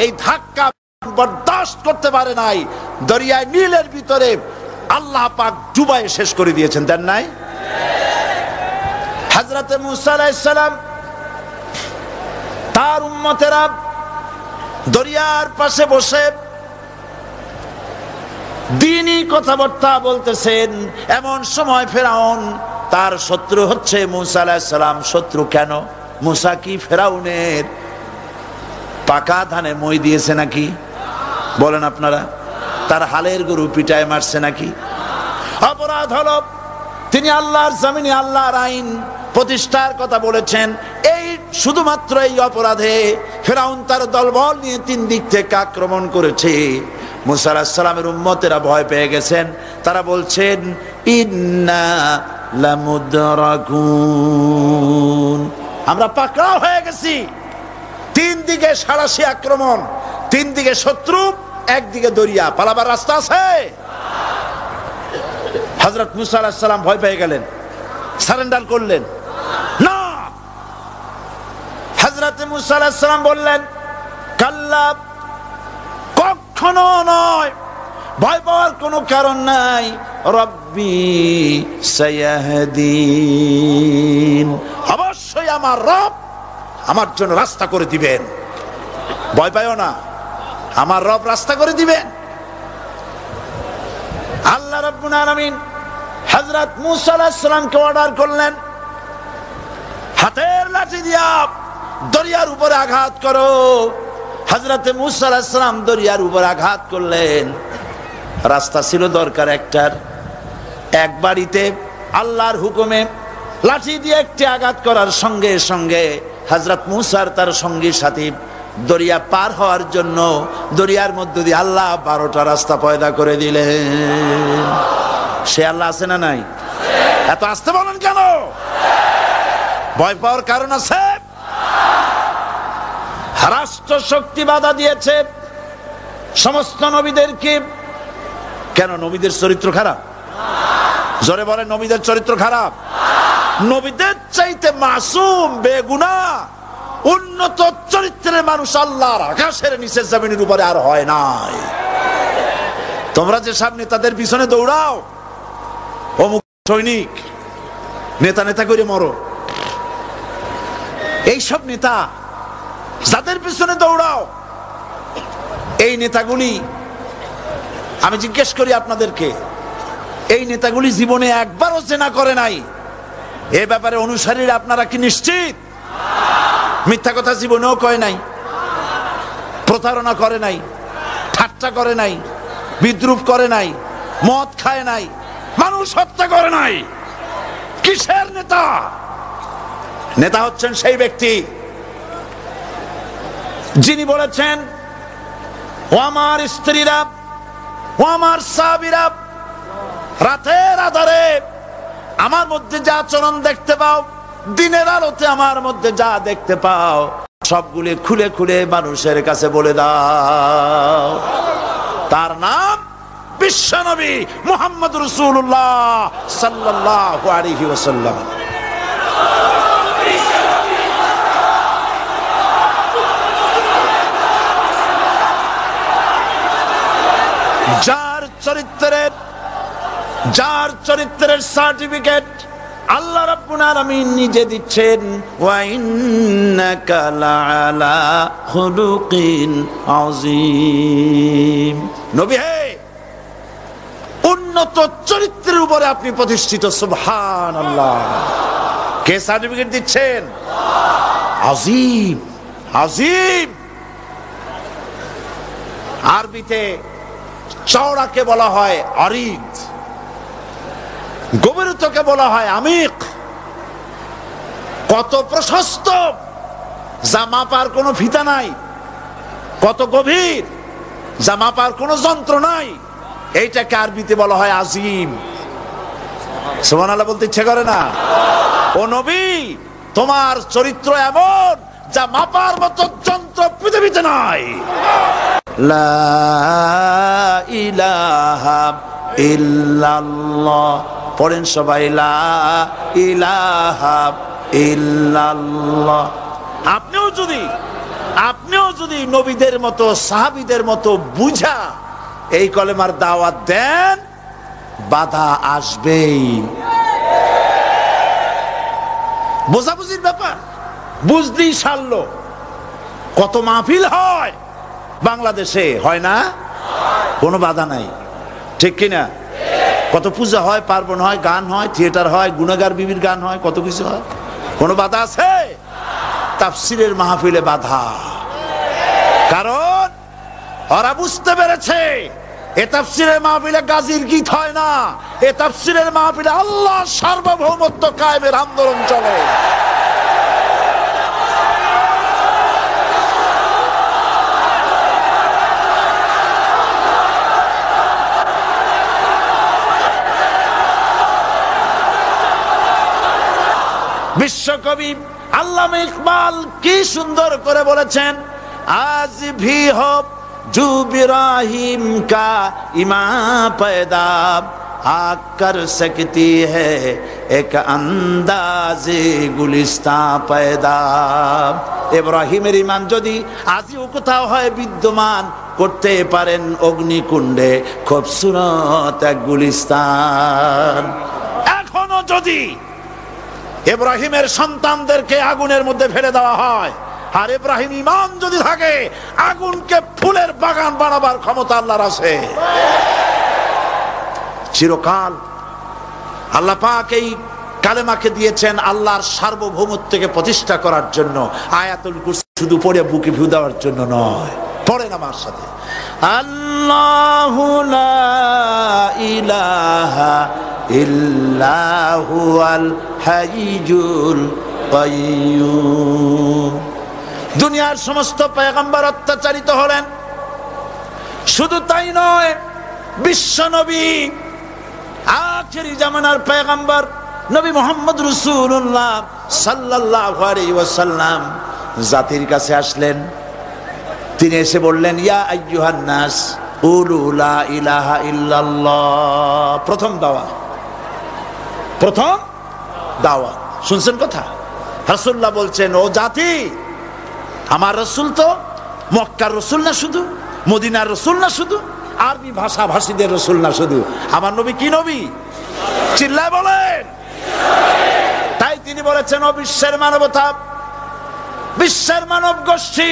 এই ধাক্কা বরদাস্ত করতে পারে নাই, দরিয়ায় নীলের ভিতরে আল্লাহ পাক ডুবাইয়ে শেষ করে দিয়েছেন, দেন নাই? হযরতে মুসা আলাইহিস সালাম তার উম্মতেরা দরিয়ার পাশে বসে দ্বীনি কথাবার্তা বলতেছেন। এমন সময় ফেরাউন, তার শত্রু হচ্ছে মুসা আলাইহিস সালাম। শত্রু কেন? মুসা কি ফেরাউনের পাকা ধানে মই দিয়েছে নাকি? বলেন আপনারা। তার হালের গরু পিটায় মারছে নাকি? অপরাধ হলো তিনি আল্লাহর জমিনে আল্লাহর আইন প্রতিষ্ঠার কথা বলেছেন। এই শুধুমাত্র এই অপরাধে ফেরাউন তার দলবল নিয়ে 3 দিক থেকে আক্রমণ করেছে। মুসা আলাইহিস সালামের উম্মতেরা ভয় পেয়ে গেছেন। তারা বলছেন ইন্না লামুদরাকুন, আমরা পাকড়াও হয়ে গেছি। 3 দিকে সাড়াশি আক্রমণ, 3 দিকে শত্রু, একদিকে দরিয়া, পালাবার রাস্তা আছে? হযরত মুসা আলাইহিস সালাম ভয় পেয়ে গেলেন, সারেন্ডার করলেন না। হযরত মুসা আলাইহিস সালাম বললেন কাল্লা, কখনো নয়, ভয় পাওয়ার কোনো কারণ নাই। রব্বি সায়াহদিন, অবশ্যই আমার রব আমার জন্য রাস্তা করে দিবেন। ভয় পাইও না, আমার রব রাস্তা করে দিবেন। আল্লাহ রাব্বুল আলামিন হযরত মুসা আলাইহিস সালামকে অর্ডার করলেন, হাতের লাঠি দিয়া দরিয়ার উপরে আঘাত করো। হযরত মুসা আলাইহিস সালাম দরিয়ার উপরে আঘাত করলেন। রাস্তা ছিল দরকার একটার, এক বাড়িতে আল্লাহর হুকুমে লাঠি দিয়ে একটি আঘাত করার সঙ্গে সঙ্গে হযরত মুসার তার সঙ্গী সাথী দরিয়া পার হওয়ার জন্য দরিয়ার মধ্য দিয়ে আল্লাহ 12টা রাস্তা পয়দা করে দিলেন। সে আল্লাহ আছে না নাই? এত আসতে বলেন কেন? ভয় পাওয়ার কারণ আছে? রাষ্ট্র শক্তি বাধা দিয়েছে সমস্ত নবীদেরকে। কেন? নবীদের চরিত্র খারাপ? জোরে বলেন, নবীদের চরিত্র খারাপ? নবীদের চাইতে মাসুম বেগুনাহ উন্নত চরিত্রের মানুষ আল্লাহর আকাশের নিচে জমিনের উপরে আর হয় নাই। তোমরা যে সব নেতাদের পিছনে দৌড়াও, অমুক সৈনিক, নেতা নেতা করে মরো, এইসব নেতা যাদের পিছনে দৌড়াও, এই নেতাগুলি, আমি জিজ্ঞেস করি আপনাদেরকে, এই নেতাগুলি জীবনে একবারও জেনা করে নাই? এ ব্যাপারে অনুসারীরা আপনারা কি নিশ্চিত? মিথ্যা কথা জীবনেও কয় নাই, প্রতারণা করে নাই, ঠাট্টা করে নাই, বিদ্রুপ করে নাই, মদ খায় নাই, মানুষ হত্যা করে নাই। কিসের নেতা? নেতা হচ্ছেন সেই ব্যক্তি যিনি বলেছেন, ও আমার স্ত্রীরা, ও আমার সাহাবীরা, রাতের আধারে আমার মধ্যে যা আচরণ দেখতে পাও, দিনের আলোতে আমার মধ্যে যা দেখতে পাও, সবগুলি খুলে খুলে মানুষের কাছে বলে দাও। তার নাম বিশ্বনবী মুহাম্মদ রাসূলুল্লাহ সাল্লাল্লাহু আলাইহি ওয়াসাল্লাম। যার চরিত্রের সার্টিফিকেট আল্লাহ রাব্বুল আলামিন নিজে দিচ্ছেন, ওয়া ইন্নাকা লাআলা খুলুকিন আযীম। নবী হে, উন্নত চরিত্রের উপরে আপনি প্রতিষ্ঠিত। সুবহানাল্লাহ। কে সার্টিফিকেট দিচ্ছেন? আযীম, আযীম। আরবিতে চওড়াকে বলা হয় আরিদ, গভীরতাকে বলা হয় আমিক। কত প্রশস্ত, যা মাপার কোনো ফিতা নাই, কত গভীর, যা মাপার কোনো যন্ত্র নাই, এইটাকে আরবিতে বলা হয় আজিম। সুবহানাল্লাহ বলতে ইচ্ছে করে না? ও নবী, তোমার চরিত্র এমন যা মাপার মতো যন্ত্র পৃথিবীতে নাই। লা ইলাহা ইল্লাল্লাহ পড়েন সবাই, লা ইলাহা ইল্লাল্লাহ। আপনিও যদি আপনিও যদি নবীদের মতো সাহাবীদের মতো বুঝা এই কলেমার দাওয়াত দেন, বাধা আসবেই। বোঝাবুঝির ব্যাপার, বুঝতেই সারলো। কত মাহফিল হয় বাংলাদেশে, হয় না? কোনো বাধা নাই, ঠিক কিনা? কত পূজা হয়, পার্বণ হয়, গান হয়, থিয়েটার হয়, গুনাগার বিবির গান হয়, কত কিছু হয়। কোনো বাধা আছে? তাফসিরের মাহফিলে বাধা। কারণ ওরা বুঝতে পেরেছে এ তাফসিরের মাহফিলে গাজীর গীত হয় না, এ তাফসিরের মাহফিলে আল্লাহর সার্বভৌমত্ব কায়েমের আন্দোলন চলে। বিশ্বকবি আল্লামা ইকবাল কি সুন্দর করে বলেছেন, আজ ভি হো জু ইব্রাহিম কা ইমা पैदा आग कर सकती है एक अंदाज़े गुलिस्तां पैदा। ইব্রাহিমের ঈমান যদি আজও কোথাও হয় বিদ্যমান, করতে পারেন অগ্নিকুণ্ডে খুবসুরত এক গুলিস্তান। এখনো যদি ইব্রাহিমের সন্তানদেরকে আগুনের মধ্যে ফেলে দেওয়া হয়, আর ইব্রাহিম ঈমান যদি থাকে, আগুনকে ফুলের বাগান বানাবার ক্ষমতা আল্লাহর আছে। চিরকাল আল্লাহ পাক এই কালেমাকে দিয়েছেন আল্লাহর সার্বভৌমত্বকে প্রতিষ্ঠা করার জন্য। আয়াতুল কুরসি শুধু পড়ে বুকে ভিউ দেওয়ার জন্য নয়, পড়েন আমার সাথে, আল্লাহু লা ইলাহা ইল্লাহু আল হাইয়ুল কাইয়্যুম। দুনিয়ার সমস্ত পয়গম্বর অত্যাচারিত হলেন, শুধু তাই নয়, বিশ্ব নবী আখিরি জামানার পয়গম্বর নবী মুহাম্মদ রাসূলুল্লাহ সাল্লাল্লাহু আলাইহি ওয়াসাল্লাম জাতির কাছে আসলেন। তিনি এসে বললেন, ইয়া আইয়ুহান নাস কুলু লা ইলাহা ইল্লাল্লাহ। প্রথম দাওয়াত, প্রথম দাওয়াত। শুনছেন কথা? রাসূলুল্লাহ বলছেন, ও জাতি, আমার রাসূল তো মক্কার রাসূল না শুধু, মদিনার রাসূল না শুধু, আরবি ভাষা ভাষীদের রাসূল না শুধু, আমার নবী কি নবী? চিল্লায় বলেন। তাই তিনি বলেছেন, ও বিশ্বের মানবতা, বিশ্বের মানব গোষ্ঠী,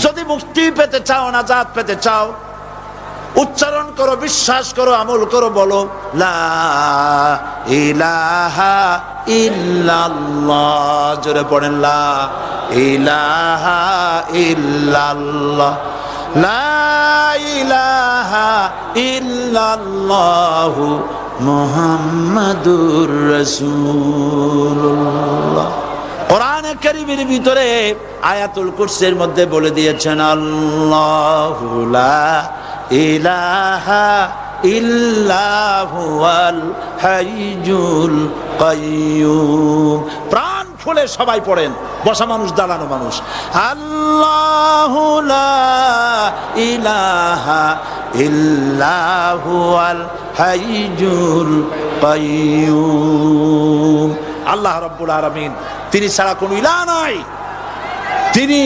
যদি মুক্তি পেতে চাও, নাজাত পেতে চাও, উচ্চারণ করো, বিশ্বাস করো, আমল করো, বলো লা ইলাহা ইল্লাল্লাহ। জোরে পড়েন, লা ইলাহা ইল্লাল্লাহ, লা ইলাহা ইল্লাল্লাহু মুহাম্মাদুর রাসূলুল্লাহ। কোরআনে কারীমের ভিতরে আয়াতুল কুরসির মধ্যে বলে দিয়েছেন, আল্লাহু লা ইলাহা ইল্লাহু আল হাইয়ুল কাইয়্যুম। প্রাণ খুলে সবাই পড়েন, বসা মানুষ, দাঁড়ানো মানুষ, আল্লাহু লা ইলাহা ইল্লাহু আল হাইয়ুল কাইয়্যুম। আল্লাহ রাব্বুল আলামিন, তিনি ছাড়া কোনো ইলাহ নাই, তিনি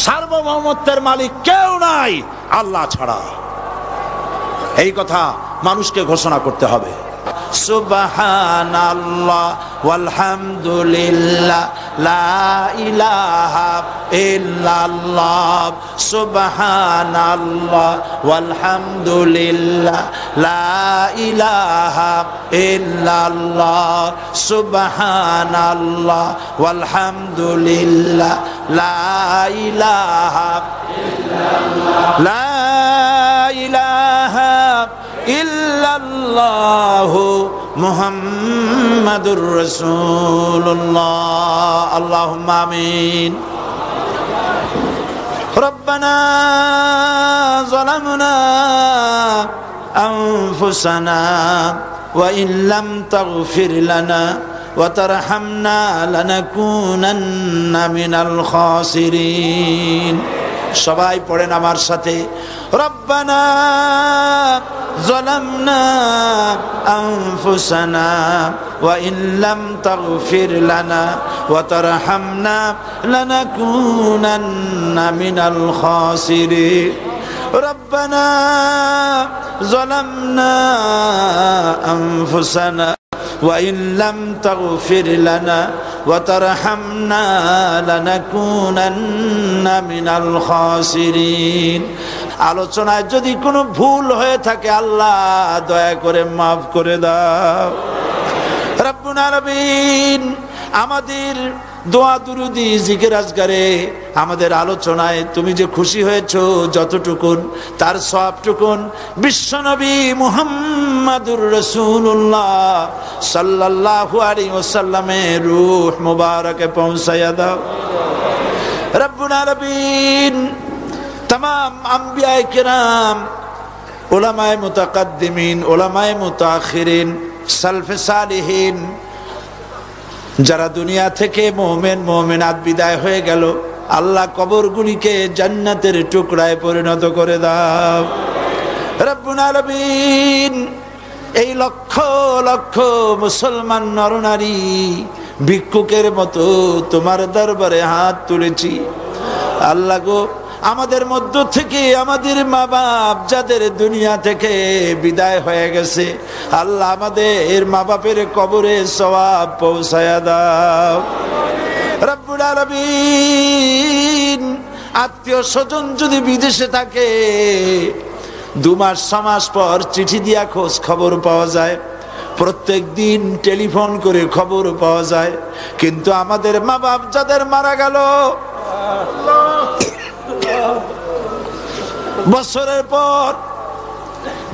সার্বভৌমত্বের মালিক, কেউ নাই আল্লাহ ছাড়া। এই কথা মানুষকে ঘোষণা করতে হবে। সুবহানাল্লাহ ওয়ালহামদুলিল্লাহ লা ইলাহা ইল্লাল্লাহ, সুবহানাল্লাহ ওয়ালহামদুলিল্লাহ লা ইলাহা ইল্লাল্লাহ, সুবহানাল্লাহ ওয়ালহামদুলিল্লাহ লা ইলাহা ইল্লাল্লাহ, লা ইলাহা ইল্লাল্লাহু মুহাম্মাদুর রাসূলুল্লাহ। আল্লাহুম্মা আমিন। রব্বানা যালামনা আনফুসানা ওয়া ইন লাম তাগফির লানা ওয়া তারহামনা লানাকুনান্না মিনাল খাসিরিন। সবাই পড়েন আমার সাথে, রব্বানা যালামনা আনফুসানা ওয়া ইন লাম তাগফির লানা ওয়া তারহামনা লানাকুনান্না মিনাল খাসিরিন। রব্বানা যালামনা আনফুসানা ওয়া ইন লাম তাগফির লানা ওয়া তারহামনা লানাকুনান্না মিনাল খাসিরিন। আলোচনায় যদি কোনো ভুল হয়ে থাকে আল্লাহ দয়া করে মাফ করে দাও। রব্বুল আলামিন আমাদের দোয়া দুরুদি জিকির আজকারে আমাদের আলোচনায় তুমি যে খুশি হয়েছো যতটুকুন তার সবটুকুন বিশ্বনবী মুহাম্মাদুর রাসূলুল্লাহ সাল্লাল্লাহু আলাইহি ওয়াসাল্লামের রূহ মুবারকে পৌঁছায়া দাও। রব্বুল আলামিন तमाम अंबियाए किराम, उलमाए मुतकद्दिमीन, उलमाए मुताखिरीन, सल्फे सालिहीन যারা দুনিয়া থেকে মুমিন মুমিনাত বিদায় হয়ে গেল আল্লাহ কবরগুলিকে জান্নাতের টুকরায় পরিণত করে দাও। রব্বুল আলামিন এই লক্ষ লক্ষ মুসলমান নরনারী ভিক্ষুকের মতো তোমার দরবারে হাত তুলেছি আল্লাহ গো, আমাদের মধ্য থেকে আমাদের মা বাপ যাদের দুনিয়া থেকে বিদায় হয়ে গেছে আল্লাহ আমাদের মা বাপের কবরে সওয়াব পৌঁছায়া দাও। রব্বুল আলামিন আত্মীয় স্বজন যদি বিদেশে থাকে 2 মাস 6 মাস পর চিঠি দিয়া খোঁজ খবর পাওয়া যায়, প্রত্যেক দিন টেলিফোন করে খবর পাওয়া যায়, কিন্তু আমাদের মা বাপ যাদের মারা গেল বছরের পর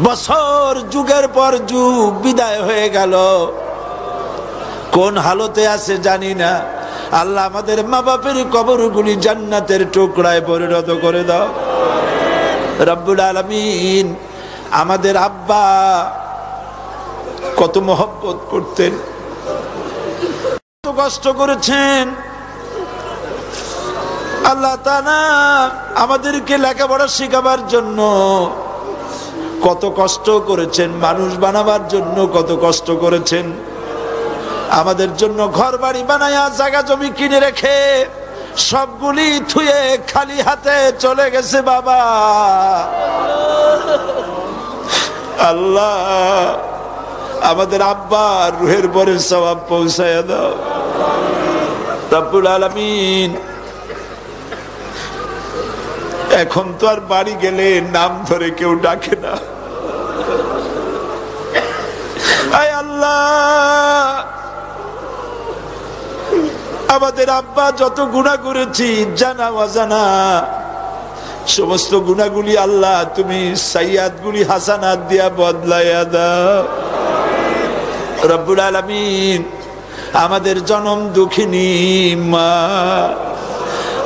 বছর যুগের পর যুগ বিদায় হয়ে গেল, কোন হালতে আছে জানি না। আল্লাহ আমাদের মা বাপের কবরগুলি জান্নাতের টুকরায় পরিণত করে দাও। রব্বুল আলামিন আমাদের আব্বা কত মহব্বত করতেন, কত কষ্ট করেছেন, আল্লাহ তাআলা আমাদেরকে লেখাপড়া শেখাবার জন্য কত কষ্ট করেছেন, মানুষ বানাবার জন্য কত কষ্ট করেছেন, আমাদের জন্য ঘর বাড়ি বানায়া জায়গা জমি কিনে রেখে সবগুলি থুয়ে খালি হাতে চলে গেছে বাবা। আল্লাহ আমাদের আব্বার রুহের পরে সওয়াব পৌঁছায়া দাও। রব্বুল আলামিন এখন তো আর বাড়ি গেলে নাম ধরে কেউ ডাকে না। আয় আল্লাহ আমাদের আব্বা যত গুনাহ করেছি জানা অজানা সমস্ত গুনাহগুলি আল্লাহ তুমি সাইয়াদগুলি হাসানাত দিয়া বদলাইয়া দাও। রব্বুল আলামিন আমাদের জনম দুঃখিনী মা,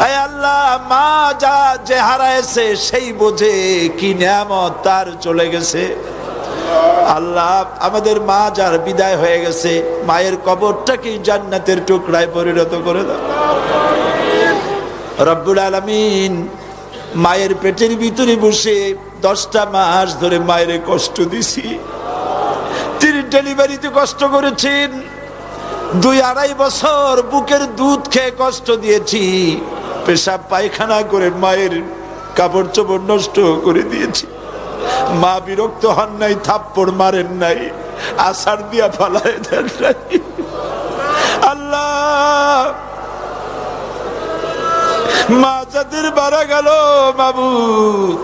আয় আল্লাহ মা যা যে হারাইছে সেই বোঝে কি নিয়ামত তার চলে গেছে। আল্লাহ আমাদের মা যার বিদায় হয়ে গেছে মায়ের কবরটাকে জান্নাতের টুকরায় পরিণত করে দাও। রব্বুল আলামিন মায়ের পেটের ভিতরে বসে 10টা মাস ধরে মায়ের কষ্ট দিছি, তিনি ডেলিভারিতে কষ্ট করেছেন, 2-2.5 বছর বুকের দুধ খেয়ে কষ্ট দিয়েছি, পেশাব পায়খানা করে মায়ের কাপড় চোপড় নষ্ট করে দিয়েছি। মা বিরক্ত হন নাই, থাপ্পড় মারেন নাই, আছাড় দিয়া ফালায় দেন নাই। আল্লাহ মা যাদের মারা গেল মাবুদ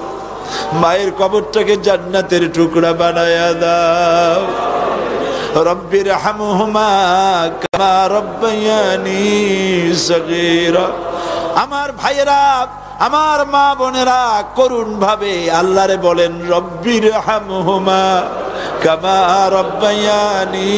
মায়ের কবরটাকে জান্নাতের টুকরা বানায়া দাও। রব্বির হামহুমা কামা রব্বায়ানি সগীরা। আমার ভাইয়েরা আমার মা বোনেরা করুণ ভাবে আল্লাহরে বলেন রব্বির হামহুমা কামা রব্বায়ানি